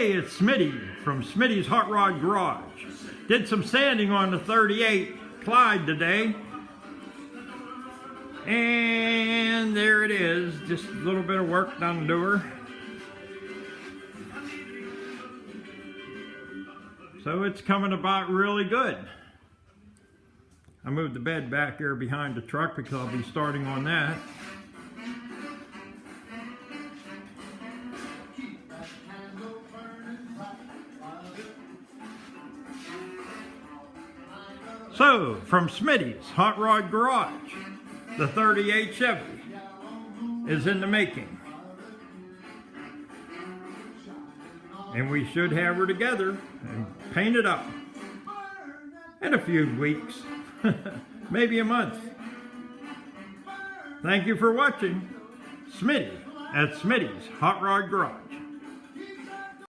Hey, it's Smitty from Smitty's Hot Rod Garage. Did some sanding on the 38 Clyde today. And there it is, just a little bit of work done to her. So it's coming about really good. I moved the bed back here behind the truck because I'll be starting on that. So, from Smitty's Hot Rod Garage, the 38 Chevy is in the making. And we should have her together and painted up in a few weeks, maybe a month. Thank you for watching. Smitty at Smitty's Hot Rod Garage.